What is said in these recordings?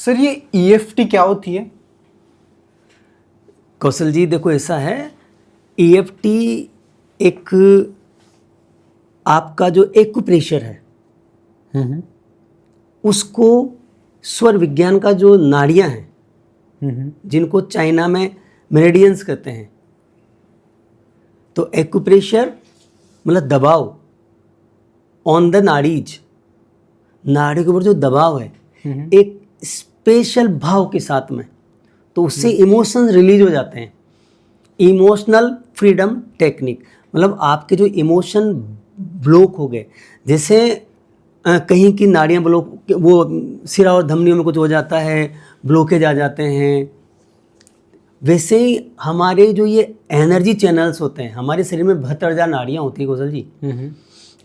Sir ये EFT क्या होती है? कौशल जी देखो ऐसा है, ईएफटी एक आपका जो एक्यूप्रेशर है उसको स्वर विज्ञान का जो नाड़ियां हैं जिनको चाइना में मेरिडियंस कहते हैं, तो एक्यूप्रेशर मतलब दबाव ऑन द नाड़ीज, नाड़ी के ऊपर जो दबाव है एक स्पेशल भाव के साथ में, तो उससे इमोशंस रिलीज हो जाते हैं। इमोशनल फ्रीडम टेक्निक मतलब आपके जो इमोशन ब्लॉक हो गए, जैसे कहीं की नाड़ियाँ ब्लॉक, वो सिरा और धमनियों में कुछ हो जाता है, ब्लॉकेज आ जाते हैं, वैसे ही हमारे जो ये एनर्जी चैनल्स होते हैं, हमारे शरीर में 72,000 नाड़ियाँ होती है कौशल जी,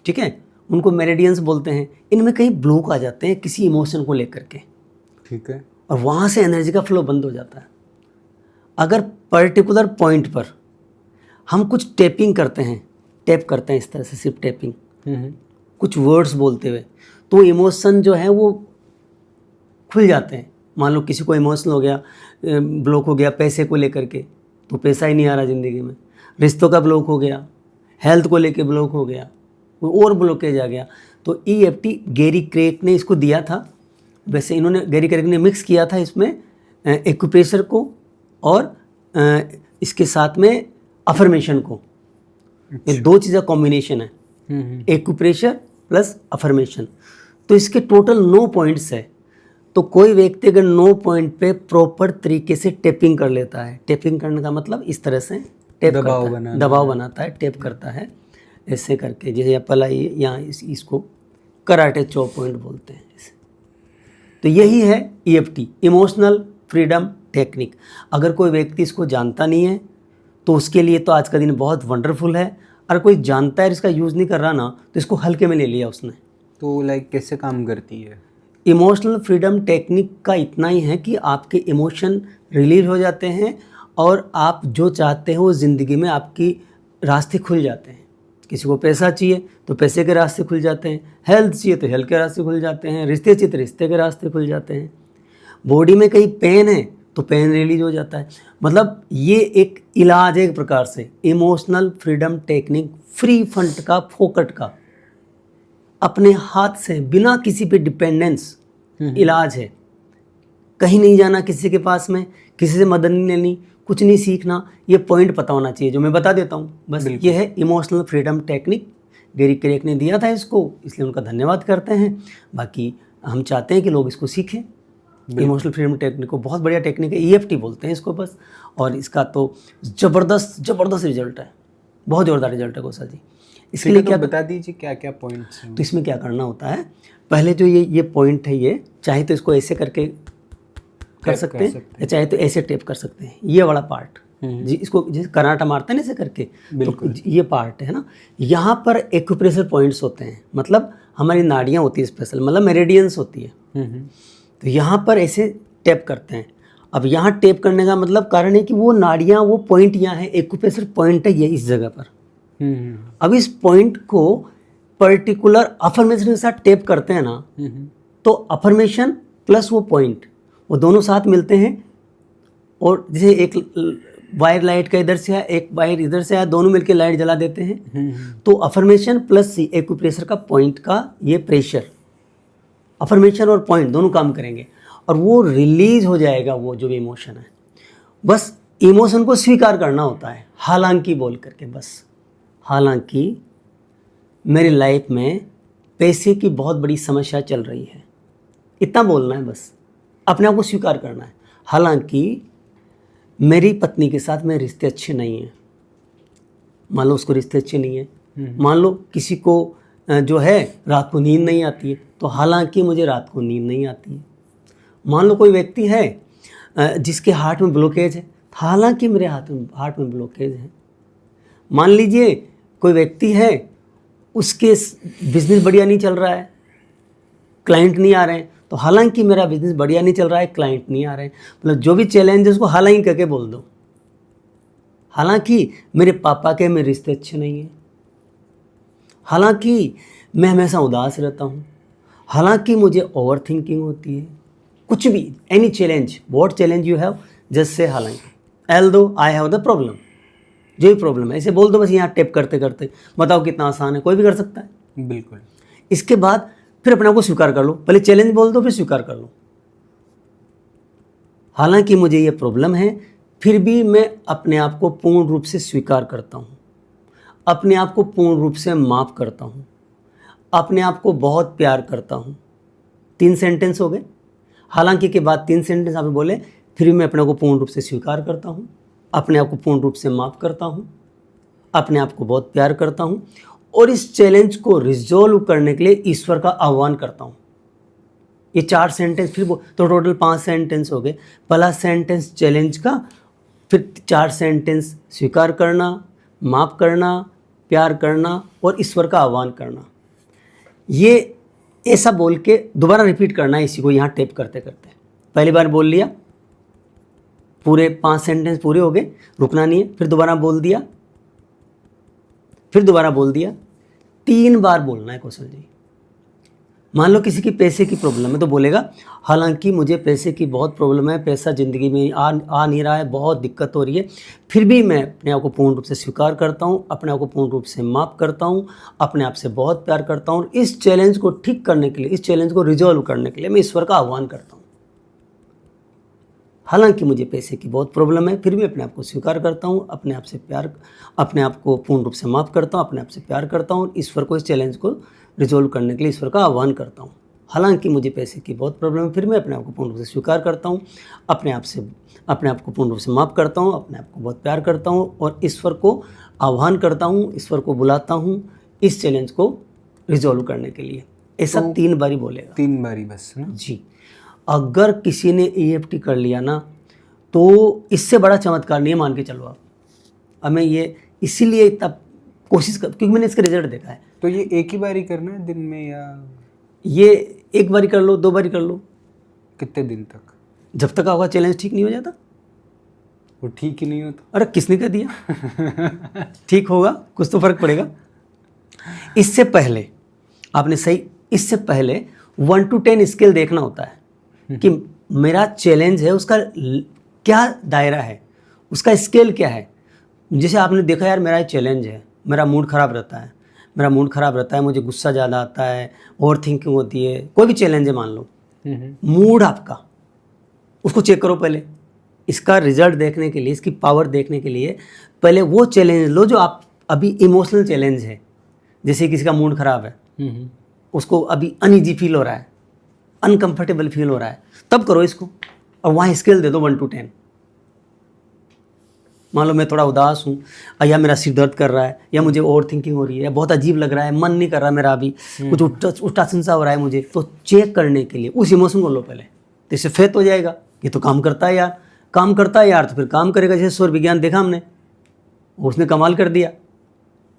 ठीक है, उनको मेरिडियंस बोलते हैं। इनमें कहीं ब्लॉक आ जाते हैं किसी इमोशन को लेकर के, ठीक है, और वहाँ से एनर्जी का फ्लो बंद हो जाता है। अगर पर्टिकुलर पॉइंट पर हम कुछ टैपिंग करते हैं, टैप करते हैं इस तरह से, सिर्फ टैपिंग, कुछ वर्ड्स बोलते हुए, तो इमोशन जो है वो खुल जाते हैं। मान लो किसी को इमोशनल हो गया, ब्लॉक हो गया पैसे को लेकर के, तो पैसा ही नहीं आ रहा ज़िंदगी में, रिश्तों का ब्लॉक हो गया, हेल्थ को लेकर ब्लॉक हो गया, कोई और ब्लॉकेज आ गया, तो ईएफटी गैरी क्रेक ने इसको दिया था। वैसे इन्होंने, गैरी क्रेक ने मिक्स किया था इसमें एक्यूप्रेशर को और इसके साथ में अफर्मेशन को। ये दो चीज़ें कॉम्बिनेशन है, एक्यूप्रेशर प्लस अफर्मेशन। तो इसके टोटल 9 पॉइंट्स है। तो कोई व्यक्ति अगर 9 पॉइंट पे प्रॉपर तरीके से टैपिंग कर लेता है, टैपिंग करने का मतलब इस तरह से टैप करता है, दबाव बनाता है, टैप करता है ऐसे करके, जैसे पहला यहाँ इसको कराटे चॉप पॉइंट बोलते हैं इसे। तो यही है ईएफटी, इमोशनल फ्रीडम टेक्निक। अगर कोई व्यक्ति इसको जानता नहीं है तो उसके लिए तो आज का दिन बहुत वंडरफुल है। अगर कोई जानता है इसका यूज़ नहीं कर रहा ना, तो इसको हल्के में ले लिया उसने। तो लाइक कैसे काम करती है? इमोशनल फ्रीडम टेक्निक का इतना ही है कि आपके इमोशन रिलीज हो जाते हैं और आप जो चाहते हो ज़िंदगी में आपकी रास्ते खुल जाते हैं। किसी को पैसा चाहिए तो पैसे के रास्ते खुल जाते हैं, हेल्थ चाहिए तो हेल्थ के रास्ते खुल जाते हैं, रिश्ते चाहिए तो रिश्ते के रास्ते खुल जाते हैं, बॉडी में कहीं पेन है तो पेन रिलीज हो जाता है। मतलब ये एक इलाज है एक प्रकार से, emotional freedom technique, free fund का, फोकट का, अपने हाथ से बिना किसी पे डिपेंडेंस इलाज है। कहीं नहीं जाना किसी के पास में, किसी से मदद नहीं लेनी, कुछ नहीं सीखना, ये पॉइंट पता होना चाहिए जो मैं बता देता हूँ बस। ये है emotional freedom technique, Gary crack ने दिया था इसको, इसलिए उनका धन्यवाद करते हैं। बाकी हम चाहते हैं कि लोग इसको सीखें, इमोशनल फ्रीडम टेक्निक को। बहुत बढ़िया टेक्निक है, ईएफटी बोलते हैं इसको बस। और इसका तो ज़बरदस्त रिजल्ट है, बहुत ज़ोरदार रिजल्ट है कौशल जी। इसके लिए क्या बता दीजिए क्या क्या पॉइंट्स हैं? तो इसमें क्या करना होता है, पहले जो ये पॉइंट है, ये चाहे तो इसको ऐसे करके कर सकते हैं, चाहे तो ऐसे टेप कर सकते हैं। ये वाला पार्ट जी, इसको जैसे कराटा मारते हैं ना ऐसे करके, तो ये पार्ट है ना, यहाँ पर एक्यूप्रेशर पॉइंट्स होते हैं, मतलब हमारी नाड़ियाँ होती है स्पेशल, मतलब मेरिडियंस होती है। तो यहाँ पर ऐसे टैप करते हैं। अब यहाँ टैप करने का मतलब कारण है कि वो नाड़ियाँ, वो पॉइंट यहाँ है, एक्यूप्रेशर पॉइंट है ये इस जगह पर। अब इस पॉइंट को पर्टिकुलर अफर्मेशन के साथ टैप करते हैं ना, तो अफर्मेशन प्लस वो पॉइंट, वो दोनों साथ मिलते हैं। और जैसे एक वायर लाइट का इधर से आया, एक वायर इधर से आया, दोनों मिलकर लाइट जला देते हैं। तो अफर्मेशन प्लस एक्यूप्रेशर का पॉइंट का ये प्रेशर, अफर्मेशन और पॉइंट दोनों काम करेंगे और वो रिलीज हो जाएगा वो जो भी इमोशन है। बस इमोशन को स्वीकार करना होता है, हालांकि बोल करके बस। हालांकि मेरी लाइफ में पैसे की बहुत बड़ी समस्या चल रही है, इतना बोलना है बस, अपने आप को स्वीकार करना है। हालांकि मेरी पत्नी के साथ मेरे रिश्ते अच्छे नहीं हैं, मान लो उसको रिश्ते अच्छे नहीं हैं, मान लो किसी को जो है रात को नींद नहीं आती है, तो हालांकि मुझे रात को नींद नहीं आती है। मान लो कोई व्यक्ति है जिसके हार्ट में ब्लॉकेज है, हालांकि मेरे हार्ट में ब्लॉकेज है। मान लीजिए कोई व्यक्ति है, उसके बिजनेस बढ़िया नहीं चल रहा है, क्लाइंट नहीं आ रहे हैं, तो हालांकि मेरा बिजनेस बढ़िया नहीं चल रहा है, क्लाइंट नहीं आ रहे हैं। मतलब जो भी चैलेंज है उसको हालांकि करके बोल दो। हालांकि मेरे पापा के मेरे रिश्ते अच्छे नहीं हैं, हालांकि मैं हमेशा उदास रहता हूँ, हालांकि मुझे ओवर थिंकिंग होती है, कुछ भी, any challenge, what challenge you have, just say हालांकि, एल दो आई हैव द प्रॉब्लम, जो भी प्रॉब्लम है, इसे बोल दो बस यहाँ टेप करते करते, बताओ कितना आसान है, कोई भी कर सकता है। बिल्कुल। इसके बाद फिर अपने आप को स्वीकार कर लो, पहले चैलेंज बोल दो फिर स्वीकार कर लो, हालांकि मुझे ये प्रॉब्लम है फिर भी मैं अपने आप को पूर्ण रूप से स्वीकार करता हूँ, अपने आप को पूर्ण रूप से माफ़ करता हूँ, अपने आप को बहुत प्यार करता हूँ। 3 सेंटेंस हो गए। हालांकि के बाद 3 सेंटेंस आपने बोले, फिर भी मैं अपने को पूर्ण रूप से स्वीकार करता हूँ, अपने आप को पूर्ण रूप से माफ़ करता हूँ, अपने आप को बहुत प्यार करता हूँ, और इस चैलेंज को रिजॉल्व करने के लिए ईश्वर का आह्वान करता हूँ। ये 4 सेंटेंस फिर तो टोटल 5 सेंटेंस हो गए। पहला सेंटेंस चैलेंज का, फिर 4 सेंटेंस स्वीकार करना, माफ़ करना, प्यार करना और ईश्वर का आह्वान करना। ये ऐसा बोल के दोबारा रिपीट करना है इसी को, यहाँ टेप करते करते। पहली बार बोल लिया, पूरे 5 सेंटेंस पूरे हो गए, रुकना नहीं है, फिर दोबारा बोल दिया, फिर दोबारा बोल दिया, 3 बार बोलना है कौशल जी। मान लो किसी की पैसे की प्रॉब्लम है तो बोलेगा, हालांकि मुझे पैसे की बहुत प्रॉब्लम है, पैसा ज़िंदगी में आ नहीं रहा है, बहुत दिक्कत हो रही है, फिर भी मैं अपने आप को पूर्ण रूप से स्वीकार करता हूँ, अपने आप को पूर्ण रूप से माफ़ करता हूँ, अपने आप से बहुत प्यार करता हूँ। इस चैलेंज को ठीक करने के लिए, इस चैलेंज को रिजॉल्व करने के लिए मैं ईश्वर का आह्वान करता हूँ। हालांकि मुझे पैसे की बहुत प्रॉब्लम है, फिर भी अपने आप को स्वीकार करता हूँ, अपने आप से प्यार, अपने आप को पूर्ण रूप से माफ़ करता हूँ, अपने आप से प्यार करता हूँ। ईश्वर को इस चैलेंज को रिजॉल्व करने के लिए ईश्वर का आह्वान करता हूँ। हालांकि मुझे पैसे की बहुत प्रॉब्लम है, फिर मैं अपने आप को पूर्ण रूप से स्वीकार करता हूँ, अपने आप को पूर्ण रूप से माफ़ करता हूँ, अपने आप को बहुत प्यार करता हूँ और ईश्वर को आह्वान करता हूँ, ईश्वर को बुलाता हूँ इस चैलेंज को रिजॉल्व करने के लिए। ऐसा 3 बारी बोलेगा। 3 बारी बस ना जी। अगर किसी ने EFT कर लिया ना, तो इससे बड़ा चमत्कार नहीं है, मान के चलो आप। अब मैं ये इसीलिए इतना कोशिश कर, क्योंकि मैंने इसका रिजल्ट देखा है। तो ये एक ही बारी करना है दिन में, या ये 1 बारी कर लो, 2 बारी कर लो, कितने दिन तक? जब तक आपका चैलेंज ठीक नहीं हो जाता। वो ठीक ही नहीं होता। अरे किसने कह दिया ठीक होगा, कुछ तो फर्क पड़ेगा। इससे पहले आपने सही, इससे पहले 1 to 10 स्केल देखना होता है कि मेरा चैलेंज है, उसका क्या दायरा है, उसका स्केल क्या है। जैसे आपने देखा यार मेरा चैलेंज है, मेरा मूड ख़राब रहता है, मेरा मूड ख़राब रहता है, मुझे गुस्सा ज़्यादा आता है, ओवर थिंकिंग होती है, कोई भी चैलेंज है मान लो, मूड आपका, उसको चेक करो पहले। इसका रिजल्ट देखने के लिए, इसकी पावर देखने के लिए पहले वो चैलेंज लो जो आप अभी इमोशनल चैलेंज है। जैसे किसी का मूड ख़राब है, उसको अभी अनईजी फील हो रहा है, अनकंफर्टेबल फील हो रहा है, तब करो इसको और वहाँ स्केल दे दो 1 to 10। मान लो मैं थोड़ा उदास हूँ, या मेरा सिर दर्द कर रहा है, या मुझे ओवर थिंकिंग हो रही है, या बहुत अजीब लग रहा है, मन नहीं कर रहा मेरा अभी, कुछ उल्टा सिंसा हो रहा है मुझे, तो चेक करने के लिए उस इमोशन को लो पहले, तो इससे फेथ हो जाएगा ये तो काम करता है यार, काम करता है यार, तो फिर काम करेगा। जैसे सौर विज्ञान देखा हमने, उसने कमाल कर दिया,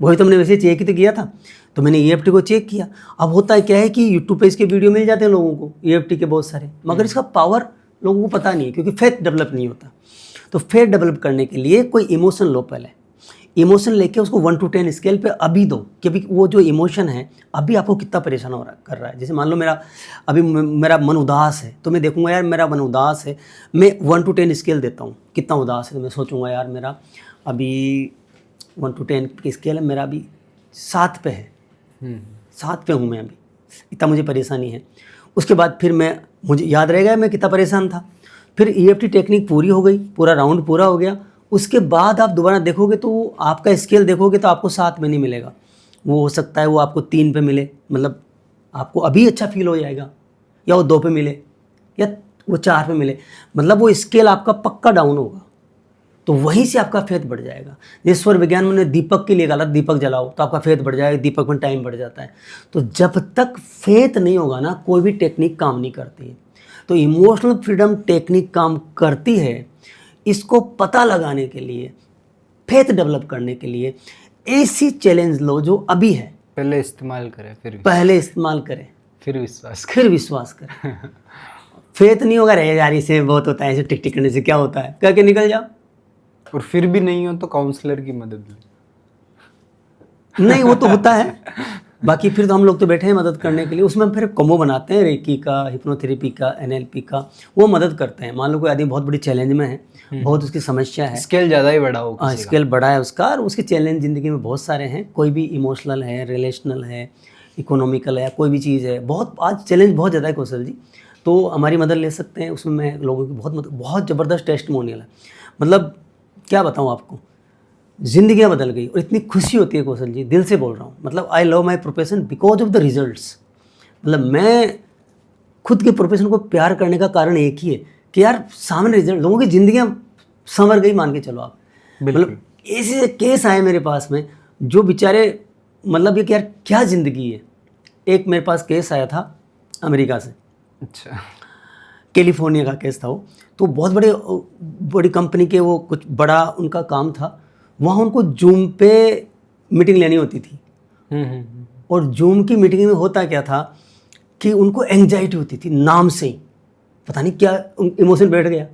वही तो हमने वैसे चेक ही तो किया था। तो मैंने EFT को चेक किया। अब होता है क्या है कि यूट्यूब पे इसके वीडियो मिल जाते हैं लोगों को EFT के बहुत सारे, मगर इसका पावर लोगों को पता नहीं है, क्योंकि फेथ डेवलप नहीं होता। तो फेथ डेवलप करने के लिए कोई इमोशन लो पहले, इमोशन लेके उसको 1 to 10 स्केल पे अभी दो कि अभी वो जो इमोशन है अभी आपको कितना परेशान हो रहा कर रहा है। जैसे मान लो मेरा मन उदास है, तो मैं देखूंगा यार मेरा मन उदास है, मैं 1 to 10 स्केल देता हूँ कितना उदास है, तो मैं सोचूंगा यार मेरा अभी 1 to 10 की स्केल है, मेरा अभी 7 पे है, 7 पे हूँ मैं अभी, इतना मुझे परेशानी है। उसके बाद फिर मुझे याद रहेगा मैं कितना परेशान था। फिर EFT टेक्निक पूरी हो गई, पूरा राउंड पूरा हो गया। उसके बाद आप दोबारा देखोगे तो आपका स्केल देखोगे तो आपको 7 में नहीं मिलेगा, वो हो सकता है वो आपको 3 पे मिले, मतलब आपको अभी अच्छा फील हो जाएगा, या वो 2 पे मिले, या वो 4 पे मिले, मतलब वो स्केल आपका पक्का डाउन होगा। तो वहीं से आपका फेथ बढ़ जाएगा। जैसे स्वर विज्ञान में दीपक के लिए गलत, दीपक जलाओ तो आपका फेथ बढ़ जाएगा, दीपक में टाइम बढ़ जाता है। तो जब तक फेथ नहीं होगा ना, कोई भी टेक्निक काम नहीं करती है। तो इमोशनल फ्रीडम टेक्निक काम करती है। इसको पता लगाने के लिए, फेथ डेवलप करने के लिए ऐसी चैलेंज लो जो अभी है, पहले इस्तेमाल करें, पहले इस्तेमाल करें, फिर विश्वास करें। फेथ नहीं होगा, रहे यार इसे बहुत होता है, ऐसे टिक टिक करने से क्या होता है, करके निकल जाओ। और फिर भी नहीं हो तो काउंसलर की मदद ले। नहीं वो तो होता है, बाकी फिर तो हम लोग तो बैठे हैं मदद करने के लिए। उसमें फिर कॉम्बो बनाते हैं, रेकी का, हिप्नोथेरेपी का, NLP का, वो मदद करते हैं। मान लो कोई आदमी बहुत बड़ी चैलेंज में है, बहुत उसकी समस्या है, स्केल ज़्यादा ही बड़ा हो किसी का। स्केल बड़ा है उसका, और उसके चैलेंज ज़िंदगी में बहुत सारे हैं। कोई भी इमोशनल है, रिलेशनल है, इकोनॉमिकल है, कोई भी चीज़ है, बहुत आज चैलेंज बहुत ज़्यादा है कौशल जी। तो हमारी मदद ले सकते हैं। उसमें मैं लोगों की बहुत ज़बरदस्त टेस्टिमोनियल है। मतलब क्या बताऊँ आपको, ज़िंदगियाँ बदल गई और इतनी खुशी होती है कौशल जी, दिल से बोल रहा हूँ। मतलब I love my profession because of the results. मतलब मैं खुद के प्रोफेशन को प्यार करने का कारण एक ही है कि यार सामने रिजल्ट, लोगों की ज़िंदगियाँ संवर गई मान के चलो आप। मतलब ऐसे केस आए मेरे पास में जो बेचारे, मतलब ये कि यार क्या ज़िंदगी है। एक मेरे पास केस आया था अमेरिका से, अच्छा, कैलिफोर्निया का केस था वो। तो बहुत बड़ी कंपनी के, वो कुछ बड़ा उनका काम था। वहाँ उनको जूम पे मीटिंग लेनी होती थी। और जूम की मीटिंग में होता क्या था कि उनको एंग्जाइटी होती थी नाम से ही, पता नहीं क्या इमोशन बैठ गया।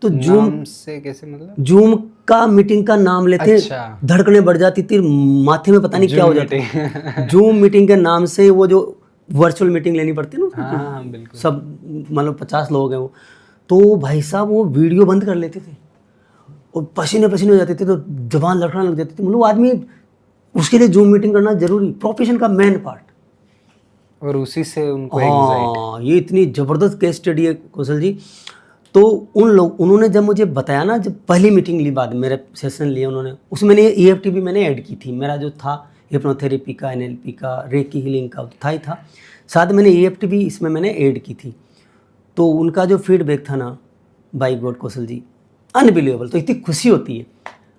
तो नाम से कैसे मतलब? जूम का मीटिंग का नाम लेते, अच्छा, धड़कने बढ़ जाती थी, माथे में पता नहीं क्या हो जाता। जूम मीटिंग के नाम से वो जो वर्चुअल मीटिंग लेनी पड़ती है ना, हाँ बिल्कुल, सब मतलब 50 लोग हैं वो। तो भाई साहब वो वीडियो बंद कर लेते थे और पसीने पसीने हो जाते थे, तो जबान लड़खड़ाने लग जाती थी। मतलब आदमी, उसके लिए जूम मीटिंग करना जरूरी, प्रोफेशन का मेन पार्ट। और उसी से उनको एंग्जाइटी। हाँ, ये इतनी ज़बरदस्त केस स्टडी है कौशल जी। तो उन्होंने जब मुझे बताया ना, जब पहली मीटिंग ली, बाद मेरे सेशन लिए उन्होंने, उसमें मैंने EFT भी मैंने ऐड की थी। मेरा जो था हिप्नोथेरेपी का, NLP का, रेकी हीलिंग का था ही था, साथ मैंने EFT भी इसमें मैंने ऐड की थी। तो उनका जो फीडबैक था ना, बाय गॉड कौशल जी, अनबिलीवेबल। तो इतनी खुशी होती है।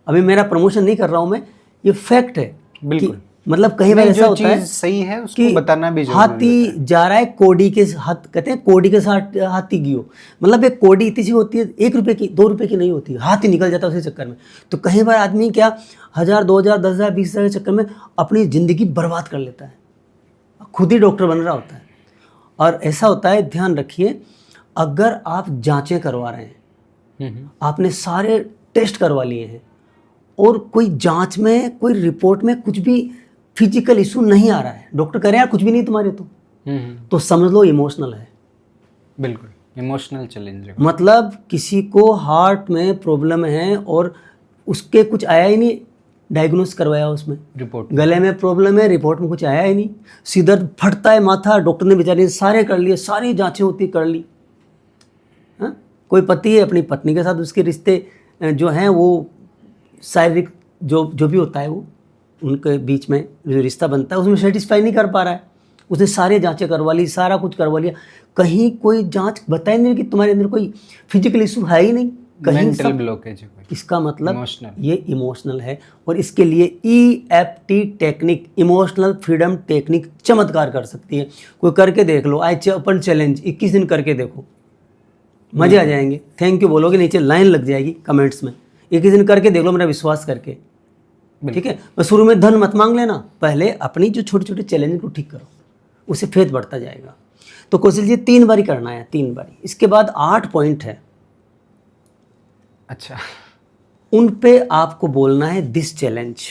अभी मेरा प्रमोशन नहीं कर रहा हूँ मैं, ये फैक्ट है। बिल्कुल, मतलब कई बार ऐसा होता है सही है उसको कि बताना भी जरूरी हाथी जा रहा है कोड़ी के हाथ, कहते हैं कोड़ी के साथ हाथी गियो। मतलब एक कोड़ी इतनी सी होती है, 1 रुपये की, 2 रुपये की नहीं होती, हाथी निकल जाता है उसी चक्कर में। तो कई बार आदमी क्या 1000, 2000, 10,000, 20,000 के चक्कर में अपनी ज़िंदगी बर्बाद कर लेता है, खुद ही डॉक्टर बन रहा होता है। और ऐसा होता है, ध्यान रखिए, अगर आप जांचें करवा रहे हैं, आपने सारे टेस्ट करवा लिए हैं और कोई जांच में, कोई रिपोर्ट में कुछ भी फिजिकल इशू नहीं आ रहा है, डॉक्टर कह रहे हैं यार कुछ भी नहीं तुम्हारे, तो समझ लो इमोशनल है। बिल्कुल, इमोशनल चैलेंज है। मतलब किसी को हार्ट में प्रॉब्लम है और उसके कुछ आया ही नहीं, डायग्नोस करवाया उसमें, रिपोर्ट गले में प्रॉब्लम है, रिपोर्ट में कुछ आया ही नहीं, सीधा फटता है माथा, डॉक्टर ने बेचारे सारे कर लिए, सारी जांचें होती कर ली। हाँ? कोई पति है, अपनी पत्नी के साथ उसके रिश्ते जो हैं वो शारीरिक जो भी होता है, वो उनके बीच में जो रिश्ता बनता है उसमें सेटिस्फाई नहीं कर पा रहा है, उसने सारी जांचें करवा ली, सारा कुछ करवा लिया, कहीं कोई जांच बताई नहीं कि तुम्हारे अंदर कोई फिजिकल इशू है ही नहीं, कहीं मेंटल ब्लॉकेज है। इसका मतलब इमोशनल, ये इमोशनल है। और इसके लिए EFT technique, emotional freedom technique चमत्कार कर सकती है। कोई करके देख लो, आज ओपन चैलेंज 21 दिन करके देखो, मजे आ जाएंगे। थैंक यू बोलोगे, नीचे लाइन लग जाएगी कमेंट्स में, 21 दिन करके देख लो मेरा विश्वास करके, ठीक है। मैं शुरू में धन मत मांग लेना, पहले अपनी जो छोटे छोटे चैलेंज को ठीक करो, उससे फेथ बढ़ता जाएगा। तो कौशल जी 3 बारी करना है, 3 बारी। इसके बाद 8 पॉइंट है, अच्छा, उन पे आपको बोलना है दिस चैलेंज।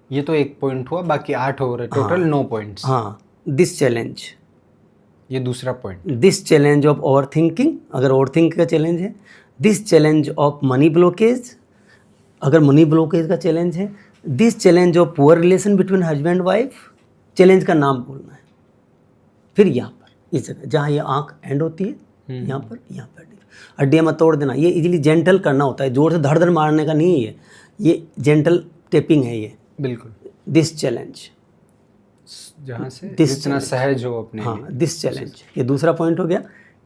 ये तो 1 पॉइंट हुआ, बाकी 8 हो रहे, टोटल 9 पॉइंट्स। हाँ, दिस चैलेंज, ये दूसरा point. This challenge of over thinking, अगर ओवर थिंकिंग का चैलेंज है। This challenge of money blockage, अगर मनी ब्लॉकेज का चैलेंज है। This challenge of poor relation between husband wife, challenge का नाम बोलना है। फिर यहाँ पर इस जगह जहाँ ये आँख एंड होती है, यहाँ पर हड्डियाँ मत तोड़ देना। ये इजीली जेंटल करना होता है, जोर से धड़ धड़ मारने का नहीं है ये जेंटल टेपिंग है ये। बिल्कुल, दिस चैलेंज, जहाँ से This जितना सहज हो अपने हाँ, लिए। दिस चैलेंज, ये दूसरा पॉइंट हो गया।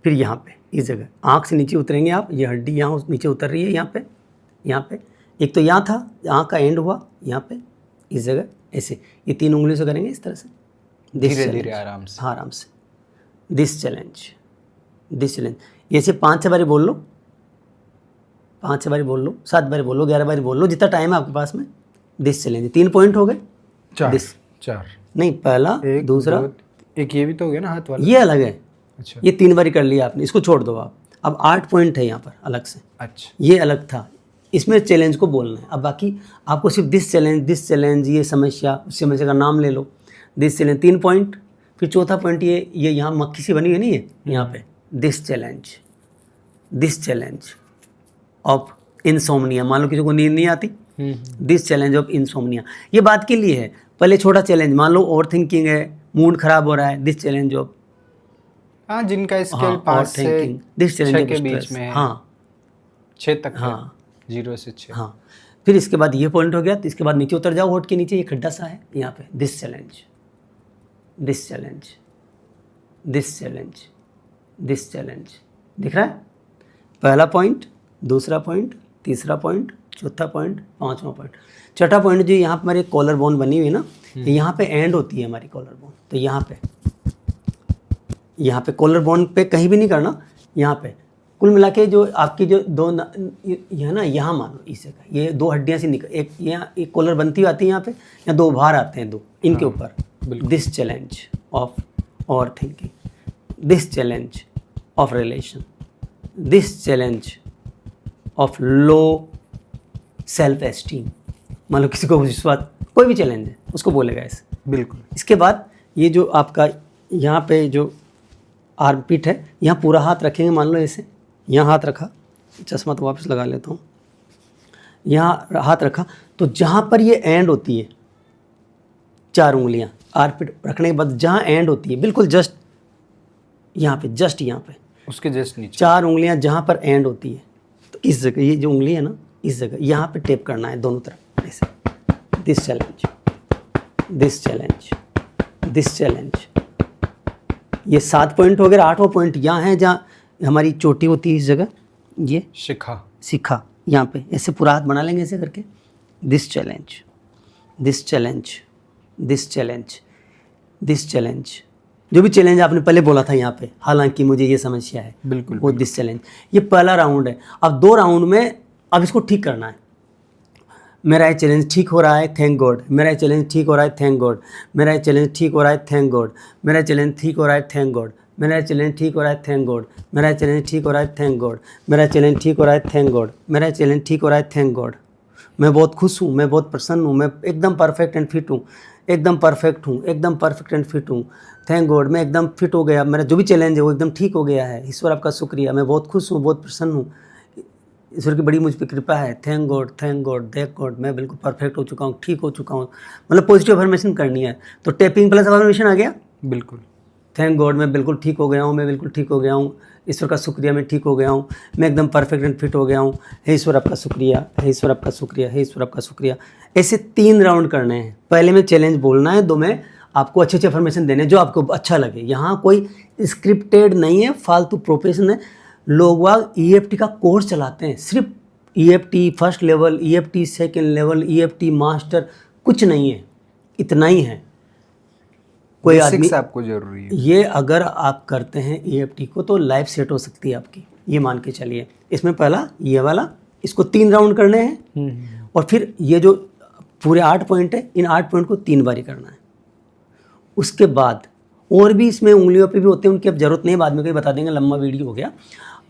फिर यहाँ पे इस जगह आँख से नीचे उतरेंगे आप, ये हड्डी यहाँ नीचे उतर रही है, यहाँ पे एक तो यहाँ था, आँख का एंड हुआ यहाँ पे, इस जगह ऐसे, ये 3 उंगलियों से करेंगे इस तरह से, धीरे धीरे आराम से, आराम से। दिस चैलेंज, दिस चैलेंज, ये से 5-6 बारी बोल लो, 5-6 बारी बोल लो, 7 बारी बोल लो, 11 बारी बोल लो, जितना टाइम है आपके पास में। दिस चैलेंज, 3 पॉइंट हो गए। 4 नहीं, पहला, दूसरा, एक ये भी तो हो गया ना हाथ वाला, ये अलग है। अच्छा, ये 3 बारी कर लिया आपने, इसको छोड़ दो आप। अब 8 पॉइंट है यहाँ पर अलग से, अच्छा, ये अलग था, इसमें चैलेंज को बोलना है। अब बाकी आपको सिर्फ दिस चैलेंज, ये समस्या, उस समस्या का नाम ले लो। दिस चैलेंज 3 पॉइंट, फिर चौथा पॉइंट ये यहाँ मक्खी सी बनी हुई नहीं है यहाँ पे, दिस चैलेंज ऑफ इंसोम्निया। मान लो किसी को नींद नहीं आती, दिस चैलेंज ऑफ इंसोम्निया, ये बात के लिए है। पहले छोटा चैलेंज, मान लो ओवर थिंकिंग है, मूड खराब हो रहा है, दिस चैलेंज ऑफ, हाँ, जिनका स्केल 5 से दिस 6 चैलेंज के बीच में है, हाँ 6 तक है, हाँ 0 से 6। हाँ, फिर इसके बाद ये पॉइंट हो गया, तो इसके बाद नीचे उतर जाओ, होठ के नीचे ये खड्डा सा है यहाँ पे, दिस चैलेंज, दिख रहा है? पहला पॉइंट, दूसरा पॉइंट, तीसरा पॉइंट, चौथा पॉइंट, पांचवा पॉइंट, छठा पॉइंट जो यहाँ पर हमारी कॉलर बोन बनी हुई है ना, यहाँ पे एंड होती है हमारी कॉलर बोन। तो यहाँ पे कॉलर बोन पे कहीं भी नहीं करना, यहाँ पे कुल मिला के जो आपकी जो दो ये ना, यहाँ मान लो इस जगह ये 2 हड्डियाँ से निकल, एक यहाँ एक कॉलर बनती हुई आती है यहाँ पे, यहाँ 2 बाहर आते हैं, 2 इनके ऊपर। This challenge of over thinking, this challenge of relation, this challenge of low self esteem. मान लो किसी को विश्वास, कोई भी चैलेंज है उसको बोलेगा ऐसे। बिल्कुल। इसके बाद ये जो आपका यहाँ पे जो आर्मपिट है, यहाँ पूरा हाथ रखेंगे, मान लो ऐसे, यहाँ हाथ रखा, चश्मा तो वापस लगा लेता हूँ, यहाँ हाथ रखा, तो जहाँ पर ये एंड होती है 4 उंगलियाँ आर्मपिट रखने के बाद जहाँ एंड होती है, बिल्कुल जस्ट यहाँ पे, जस्ट यहाँ पे, उसके जस्ट नीचे 4 उंगलियाँ जहाँ पर एंड होती है, तो इस जगह ये जो उंगली है ना, इस जगह यहाँ पे टेप करना है दोनों तरफ ऐसे। This challenge, this challenge, this challenge. ये 7 पॉइंट हो गए। 8वां पॉइंट यहाँ है जहाँ हमारी चोटी होती है, इस जगह ये शिखा, यहाँ पे ऐसे पूरा हाथ बना लेंगे ऐसे करके। This challenge, this challenge, this challenge, this challenge, जो भी चैलेंज आपने पहले बोला था यहाँ पे, हालांकि मुझे ये समस्या है, बिल्कुल वो दिस चैलेंज। ये पहला राउंड है। अब 2 राउंड में अब इसको ठीक करना है। मेरा ये चैलेंज ठीक हो रहा है, थैंक गॉड। मेरा ये चैलेंज ठीक हो रहा है, थैंक गॉड। मेरा ये चैलेंज ठीक हो रहा है, थैंक गॉड। मेरा चैलेंज ठीक हो रहा है, थैंक गॉड। मेरा चैलेंज ठीक हो रहा है, थैंक गॉड। मेरा चैलेंज ठीक हो रहा है, थैंक गॉड। मेरा चैलेंज ठीक हो रहा है, थैंक गॉड। मेरा चैलेंज ठीक हो रहा है, थैंक गॉड। मैं बहुत खुश हूँ, मैं बहुत प्रसन्न हूँ, मैं एकदम परफेक्ट एंड फिट हूँ, एकदम परफेक्ट हूँ, एकदम परफेक्ट एंड फिट हूँ, थैंक गॉड। मैं एकदम फिट हो गया, मेरा जो भी चैलेंज है वो एकदम ठीक हो गया है, ईश्वर आपका शुक्रिया। मैं बहुत खुश हूँ, बहुत प्रसन्न हूँ, ईश्वर की बड़ी मुझ पर कृपा है, thank God, thank God, thank God. मैं बिल्कुल परफेक्ट हो चुका हूँ, ठीक हो चुका हूँ। मतलब पॉजिटिव अफर्मेशन करनी है। तो टैपिंग प्लस अफर्मेशन आ गया, बिल्कुल। थैंक गॉड, मैं बिल्कुल ठीक हो गया हूँ, मैं बिल्कुल ठीक हो गया हूँ, ईश्वर का शुक्रिया, मैं ठीक हो गया हूँ, मैं एकदम परफेक्ट एंड फिट हो गया हूँ, हे ईश्वर आपका शुक्रिया, हे ईश्वर आपका शुक्रिया, हे ईश्वर आपका शुक्रिया। ऐसे 3 राउंड करने हैं। पहले में चैलेंज बोलना है, 2 में आपको अच्छे अच्छे अफर्मेशन देने जो आपको अच्छा लगे। यहाँ कोई स्क्रिप्टेड नहीं है, फालतू प्रोफेशन है। लोग वाग EFT का कोर्स चलाते हैं, सिर्फ EFT first level, EFT second level, EFT master, कुछ नहीं है, इतना ही है। कोई आदमी आपको जरूरी है। ये अगर आप करते हैं EFT को तो लाइफ सेट हो सकती है आपकी, ये मान के चलिए। इसमें पहला ये वाला, इसको 3 राउंड करने हैं, और फिर ये जो पूरे 8 पॉइंट है, इन 8 पॉइंट को 3 बारी करना है। उसके बाद और भी इसमें उंगलियों पे भी होते हैं, उनकी अब जरूरत नहीं, बाद में कोई बता देंगे, लंबा वीडियो हो गया।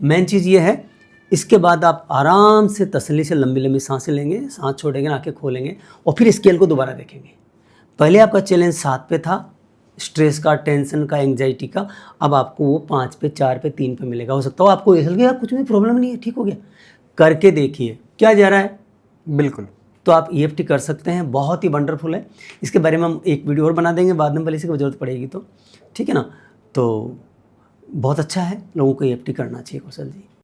मेन चीज़ ये है, इसके बाद आप आराम से तसल्ली से लंबी लंबी सांसें लेंगे, सांस छोड़ेंगे, आंखें खोलेंगे, और फिर स्केल को दोबारा देखेंगे। पहले आपका चैलेंज 7 पे था, स्ट्रेस का, टेंशन का, एंग्जाइटी का। अब आपको वो 5 पे, 4 पे, 3 पे मिलेगा। हो सकता हो आपको ऐसा लगे यार कुछ भी प्रॉब्लम नहीं है, ठीक हो गया। करके देखिए क्या जा रहा है। बिल्कुल। तो आप EFT कर सकते हैं, बहुत ही वंडरफुल है। इसके बारे में हम एक वीडियो और बना देंगे बाद में, भले इसकी ज़रूरत पड़ेगी तो, ठीक है ना। तो बहुत अच्छा है, लोगों को EFT करना चाहिए कौशल जी।